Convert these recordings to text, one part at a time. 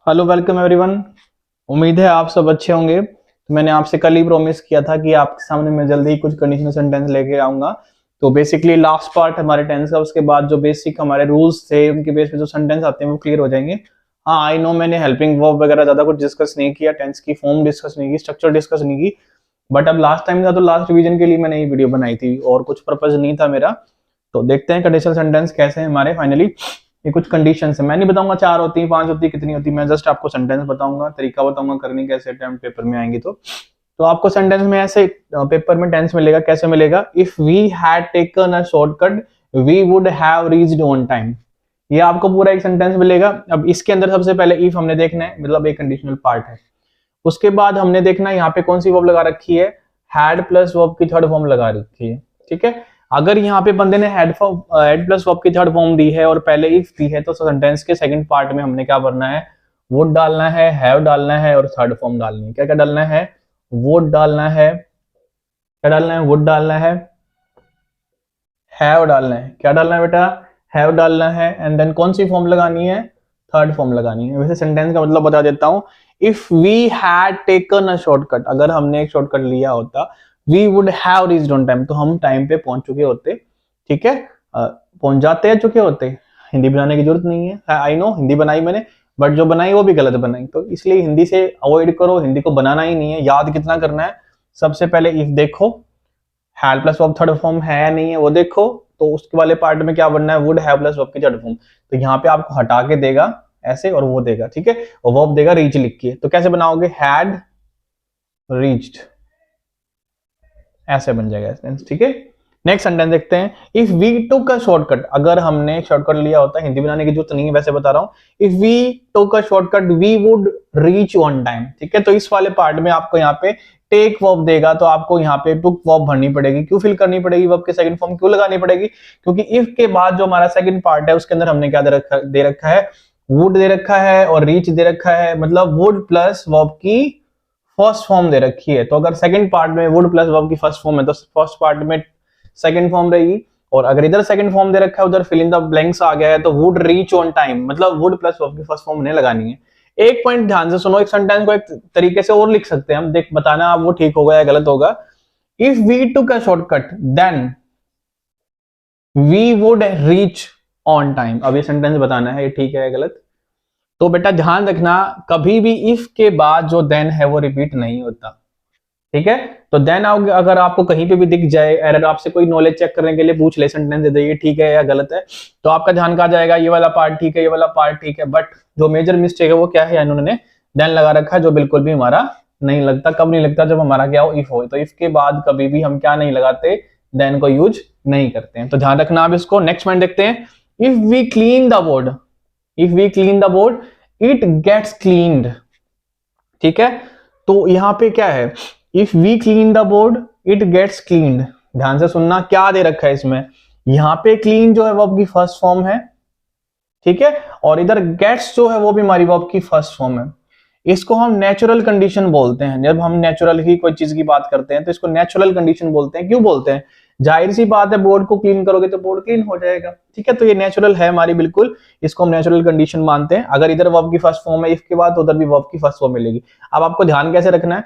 Hello welcome everyone. उम्मीद है आप सब अच्छे होंगे। तो मैंने आपसे कल ही प्रॉमिस किया था कि आपके सामने मैं जल्दी ही कुछ कंडीशनल सेंटेंस लेके आऊंगा। तो बेसिकली लास्ट पार्ट हमारे टेंस का, उसके बाद जो बेसिक हमारे रूल्स थे उनके बेस पे जो सेंटेंस आते हैं वो क्लियर हो जाएंगे। हाँ आई नो, मैंने हेल्पिंग वर्ब वगैरह ज्यादा कुछ डिस्कस नहीं किया, टेंस की फॉर्म डिस्कस नहीं की, स्ट्रक्चर डिस्कस नहीं की। बट अब लास्ट टाइम था तो लास्ट रिवीजन के लिए मैंने ये वीडियो बनाई थी और कुछ पर्पज नहीं था मेरा। तो देखते हैं कंडीशनल सेंटेंस कैसे हैं हमारे फाइनली। ये कुछ कंडीशंस है, मैं नहीं बताऊंगा 4 होती है 5 होती है कितनी होती है, मैं जस्ट आपको सेंटेंस बताऊंगा, तरीका बताऊंगा करने कैसे अटेम्प्ट पेपर में आएंगी। तो आपको सेंटेंस में ऐसे पेपर में टेंस मिलेगा, कैसे मिलेगा, if we had taken a shortcut we would have reached on time. ये आपको पूरा एक सेंटेंस मिलेगा। अब इसके अंदर सबसे पहले इफ हमने देखना है, मतलब एक कंडीशनल पार्ट है। उसके बाद हमने देखना है यहाँ पे कौन सी वर्ब लगा रखी है, हैड प्लस वर्ब की थर्ड फॉर्म लगा रखी है। ठीक है, अगर यहाँ पे बंदे ने हैड प्लस वर्ब की थर्ड फॉर्म दी है और पहले इफ दी है तो सेंटेंस के सेकंड पार्ट में हमने क्या करना है, वुड डालना है, हैव डालना है और थर्ड फॉर्म डालनी है। क्या क्या डालना है, वुड डालना है, क्या डालना है, वुड डालना है, हैव डालना है, क्या डालना है बेटा, हैव डालना है, एंड देन कौन सी फॉर्म लगानी है, थर्ड फॉर्म लगानी है। वैसे सेंटेंस का मतलब बता देता हूं, if we had taken a shortcut, अगर हमने एक शॉर्टकट लिया होता, we would have reached on time, तो हम टाइम पे पहुंच चुके होते। ठीक है, पहुंच जाते हैं, चुके होते। हिंदी बनाने की जरूरत नहीं है, आई नो हिंदी बनाई मैंने, बट जो बनाई वो भी गलत बनाई, तो इसलिए हिंदी से अवॉइड करो, हिंदी को बनाना ही नहीं है। याद कितना करना है, सबसे पहले इफ देखो, had plus verb third form है या नहीं है वो देखो, तो उसके वाले पार्ट में क्या बनना है, वुड हैव प्लस वर्ब की थर्ड फॉर्म। तो यहाँ पे आपको हटा के देगा ऐसे और वो देगा, ठीक है, और वर्ब देगा रीच लिख के। तो कैसे बनाओगे, हैड रीच्ड, ऐसे बन जाएगा सेंटेंस। ठीक है, नेक्स्ट सेंटेंस देखते हैं, if we took a shortcut, अगर हमने शॉर्टकट लिया होता, हिंदी बनाने की जरूरत नहीं है वैसे बता रहा हूं, if we took a shortcut we would reach on time. ठीक है, तो इस वाले पार्ट में आपको यहाँ पे टेक वर्ब देगा, तो आपको यहाँ पे टुक वर्ब भरनी पड़ेगी। क्यों फिल करनी पड़ेगी, वर्ब के सेकंड फॉर्म क्यों लगानी पड़ेगी, क्योंकि इफ के बाद जो हमारा सेकंड पार्ट है उसके अंदर हमने क्या दे रखा है, वुड दे रखा है और रीच दे रखा है, मतलब वुड प्लस वर्ब की फर्स्ट फॉर्म दे रखी है। तो अगर सेकंड पार्ट में वुड प्लस वर्ब की फर्स्ट फॉर्म है तो फर्स्ट पार्ट में सेकंड फॉर्म रहेगी, और अगर इधर सेकंड फॉर्म दे रखा है उधर फिल इन द ब्लैंक्स आ गया है तो वुड रीच ऑन टाइम, मतलब वुड प्लस वर्ब की फर्स्ट फॉर्म उन्हें लगानी है। एक पॉइंट ध्यान से सुनो, एक सेंटेंस को एक तरीके से और लिख सकते हैं हम, देख बताना आप वो ठीक होगा या गलत होगा। If we took a shortcut then we would reach on time. अब ये सेंटेंस बताना है ये ठीक है या गलत। तो बेटा ध्यान रखना, कभी भी इफ के बाद जो देन है वो रिपीट नहीं होता। ठीक है, तो देन अगर आपको कहीं पे भी दिख जाए, अगर आपसे कोई नॉलेज चेक करने के लिए पूछ ले, सेंटेंस दे दे ये ठीक है या गलत है, तो आपका ध्यान कहा जाएगा ये वाला पार्ट ठीक है, ये वाला पार्ट ठीक है। बट जो मेजर मिस्टेक है वो क्या है, इन्होंने देन लगा रखा है, जो बिल्कुल भी हमारा नहीं लगता। कब नहीं लगता, जब हमारा क्या हो, इफ हो। तो इफ के बाद कभी भी हम क्या नहीं लगाते, देन को यूज नहीं करते हैं। तो ध्यान रखना आप इसको। नेक्स्ट पॉइंट देखते हैं, if we clean the board, if we clean the board it gets cleaned. ठीक है, तो यहां पे क्या है, if we clean the board it gets cleaned. ध्यान से सुनना क्या दे रखा है इसमें, यहां पे क्लीन जो है वो आपकी फर्स्ट फॉर्म है, ठीक है, और इधर गेट्स जो है वो भी हमारी वर्ब की फर्स्ट फॉर्म है। इसको हम नेचुरल कंडीशन बोलते हैं। जब हम नेचुरल ही कोई चीज की बात करते हैं तो इसको नेचुरल कंडीशन बोलते हैं। क्यों बोलते हैं, जाहिर सी बात है, बोर्ड को क्लीन करोगे तो बोर्ड क्लीन हो जाएगा। ठीक है, तो ये नेचुरल है हमारी, बिल्कुल इसको हम नेचुरल कंडीशन मानते हैं। अगर इधर वर्ब की फर्स्ट फॉर्म है इफ के बाद, तो उधर भी वर्ब की फर्स्ट फॉर्म मिलेगी। अब आपको ध्यान कैसे रखना है,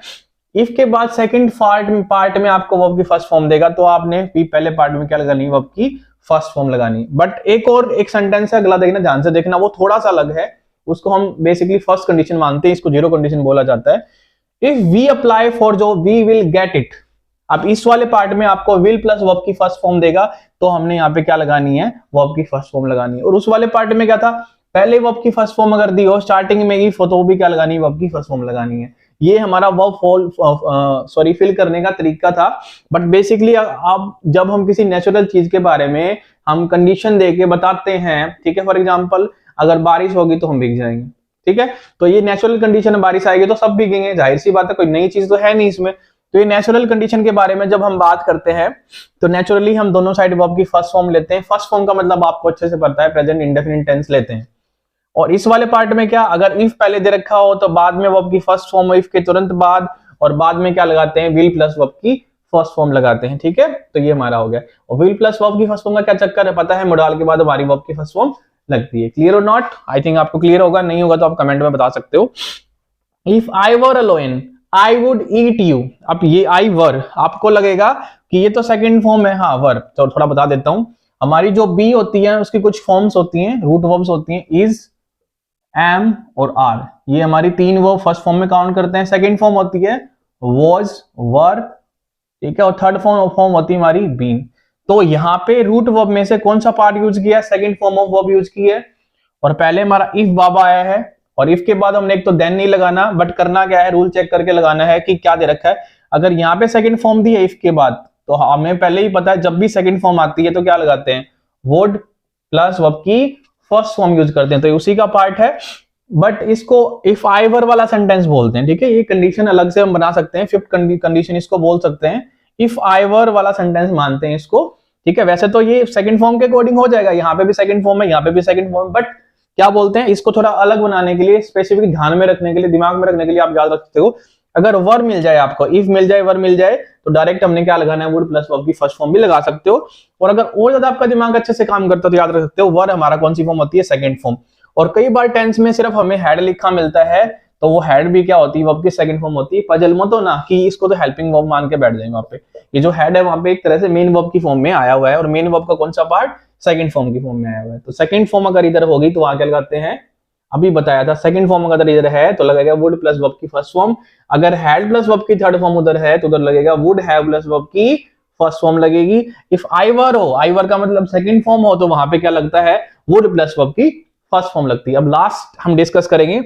इफ के बाद सेकंड पार्ट में आपको वर्ब की फर्स्ट फॉर्म देगा, तो आपने पहले पार्ट में क्या लगानी है, वर्ब की फर्स्ट फॉर्म लगानी है। बट एक और एक सेंटेंस है अगला, देखना ध्यान से देखना, वो थोड़ा सा अलग है, उसको हम बेसिकली फर्स्ट कंडीशन मानते हैं, इसको जीरो कंडीशन बोला जाता है। If we apply for job we will get it. अब इस वाले पार्ट में आपको विल प्लस वर्ब की फर्स्ट फॉर्म देगा, तो हमने यहाँ पे क्या लगानी है, वर्ब की फर्स्ट फॉर्म लगानी है। और उस वाले पार्ट में क्या था, पहले वर्ब की फर्स्ट फॉर्म अगर दी हो स्टार्टिंग में इफ हो तो वो भी क्या लगानी है, वर्ब की फर्स्ट फॉर्म लगानी है। ये हमारा वर्ब फिल करने का तरीका था। बट बेसिकली अब जब हम किसी नेचुरल चीज के बारे में हम कंडीशन देके बताते हैं, ठीक है, फॉर एग्जांपल अगर बारिश होगी तो हम भीग जाएंगे। ठीक है, तो ये नेचुरल कंडीशन है, बारिश आएगी तो सब भीगेंगे, जाहिर सी बात है, कोई नई चीज तो है नहीं इसमें। तो ये नेचुरल कंडीशन के बारे में जब हम बात करते हैं तो नेचुरली हम दोनों साइड वर्ब की फर्स्ट फॉर्म लेते हैं। फर्स्ट फॉर्म का मतलब आपको अच्छे से पता है, प्रेजेंट इंडेफिनिट टेंस लेते हैं। और इस वाले पार्ट में क्या, अगर इफ पहले दे रखा हो तो बाद में वर्ब की फर्स्ट फॉर्म, इफ के तुरंत बाद, और बाद में क्या लगाते हैं, विल प्लस वर्ब की फर्स्ट फॉर्म लगाते हैं। ठीक है, तो ये हमारा हो गया। और विल प्लस वर्ब की फर्स्ट फॉर्म का क्या चक्कर है पता है, मोडाल के बाद हमारी वर्ब की फर्स्ट फॉर्म लगती है। क्लियर और नॉट? आई थिंक आपको क्लियर होगा, नहीं होगा तो आप कमेंट में बता सकते हो। If I were alone I would eat you. अब ये आई वर आपको लगेगा कि ये तो सेकंड फॉर्म है, हाँ वर, तो थोड़ा बता देता हूं। हमारी जो बी होती है उसकी कुछ फॉर्म्स होती हैं, रूट वर्ब्स होती हैं, इज, एम और आर। ये हमारी 3 वर्ब फर्स्ट फॉर्म में काउंट करते हैं। सेकंड फॉर्म होती है वॉज, वर, ठीक है, और थर्ड फॉर्म होती है हमारी बीन। तो यहाँ पे रूट वर्ब में से कौन सा पार्ट यूज किया? Second form of verb use की है। और पहले हमारा इफ बाबा आया है, और इफ के बाद हमने एक तो देन नहीं लगाना, बट करना क्या है, रूल चेक करके लगाना है कि क्या दे रखा है। अगर यहाँ पे सेकंड फॉर्म दी है इफ के बाद, तो हमें पहले ही पता है जब भी सेकंड फॉर्म आती है तो क्या लगाते हैं, वुड प्लस वर्ब की फर्स्ट फॉर्म यूज करते हैं, तो उसी का पार्ट है। बट इसको इफ आई वर वाला सेंटेंस बोलते हैं, ठीक है, ये कंडीशन अलग से हम बना सकते हैं, फिफ्थ कंडीशन इसको बोल सकते हैं, इफ आई वर वाला सेंटेंस मानते हैं इसको, ठीक है। वैसे तो ये सेकंड फॉर्म के अकॉर्डिंग हो जाएगा, यहाँ पे भी सेकंड फॉर्म है, यहाँ पे भी सेकंड फॉर्म, बट क्या बोलते हैं इसको थोड़ा अलग बनाने के लिए, स्पेसिफिक ध्यान में रखने के लिए, दिमाग में रखने के लिए आप याद रख सकते हो। अगर वर मिल जाए आपको, इफ मिल जाए, वर मिल जाए, तो डायरेक्ट हमने क्या लगाना है, वुड प्लस वर्ब की फर्स्ट फॉर्म भी लगा सकते हो। और अगर और ज्यादा आपका दिमाग अच्छे से काम करता है तो याद रख सकते हो वर हमारा कौन सी फॉर्म होती है, सेकंड फॉर्म। और कई बार टेंस में सिर्फ हमें हैड लिखा मिलता है, तो वो हैड भी क्या होती है, वर्ब की सेकंड फॉर्म होती है। पजल मत हो ना कि इसको तो हेल्पिंग वर्ब मान के बैठ जाएंगे वहां पे। ये जो हैड है वहां पे एक तरह से मेन वर्ब की फॉर्म में आया हुआ है, और मेन वर्ब का कौन सा पार्ट, सेकंड फॉर्म की फॉर्म में आया हुआ है। तो सेकंड फॉर्म अगर इधर होगी तो वहां क्या लगाते हैं, अभी बताया था, सेकंड फॉर्म अगर इधर है तो लगेगा वुड प्लस वर्ब की फर्स्ट फॉर्म। अगर हैड प्लस वर्ब की थर्ड फॉर्म उधर है तो उधर लगेगा वुड हैव प्लस वर्ब की फर्स्ट फॉर्म लगेगी। इफ आई वर हो, आई वर का मतलब सेकंड फॉर्म हो, तो वहां पे क्या लगता है, वुड प्लस वर्ब की फर्स्ट फॉर्म लगती है। अब लास्ट हम डिस्कस करेंगे